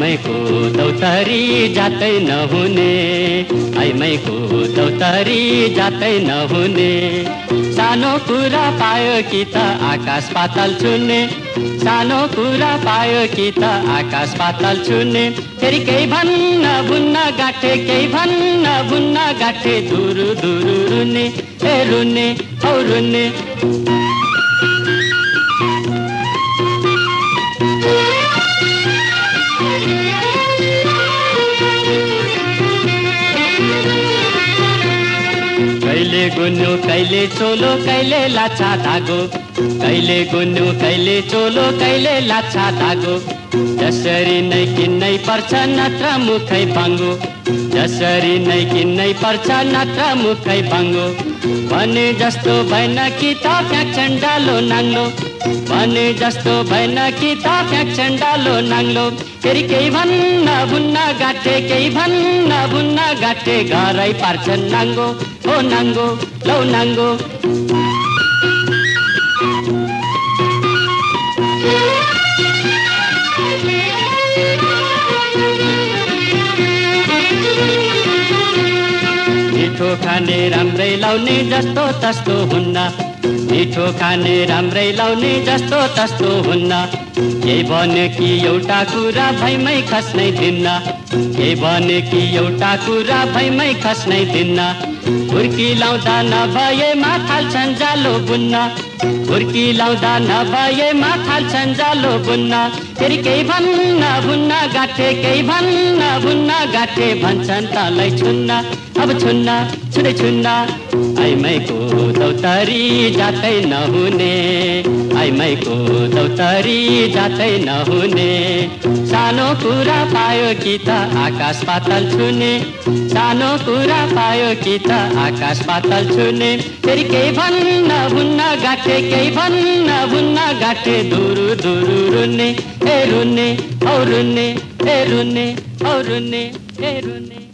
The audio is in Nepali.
आइमैको दौतारी जातै नहुने, आइमैको दौतारी जातै नहुने। सानो कुरा पायो कि त आकाश पाताल छुने, सानो कुरा पायो कि त आकाश पाताल छुने। फेरि केही भन्न भुन्न गाँठे, केही भन्न भुन्न गाँठे, दुरु दुरु रुने, ए रुने औ रुने। कहिले गुन्नु कहिले चोलो कहिले लाछा धागो, कहिले गुन्नु कहिले चोलो कहिले लाछा धागो। जसरी नै किन्नै पर्छ नत्र मुखै बाङ्गो, जसरी नै किन्नै पर्छ नत्र मुखै बाङ्गो। भने जस्तो भएन कि त फ्याक्छन् डालो नाङ्लो, भने जस्तो भएन कि त फ्याक्छन् डालो नाङ्लो। फेरि केही भन्न भुन्न गाँठे, केही भन्न भुन्न गाँठे, घरै पार्छन् नाङ्गो, ओ नाङ्गो लौ नाङ्गो। मिठो खाने राम्रै लाउने जस्तो तस्तो हुन्न, मिठो खाने राम्रै लाउने जस्तो तस्तो हुन्न। केही भन्यो कि एउटा कुरा भैमै खस्नै दिन्न, केही भन्यो कि एउटा कुरा भैमै खस्नै दिन्न। हुर्की लाउँदा नभएमा थाल्छन् जालो बुन्न, हुर्की लाउँदा नभएमा थाल्छन् जालो बुन्न। फेरि केही भन्न भुन्न गाँठे, केही भन्न भुन्न गाँठे, भन्छन् तलै छुन्न, अब छुन्न छुँदै छुन्न। आइमैको दौतारी जातै नहुने, आइमैको दौतारी जातै नहुने। सानो कुरा पायो कि त आकाश पाताल छुने, सानो कुरा पायो कि त आकाश पाताल छुने। फेरि केही भन्न भुन्न गाँठे, केही भन्न भुन्न गाँठे, दुरु दुरु रुने, ए रुने औ रुने, ए रुने औ रुने, ए रुने।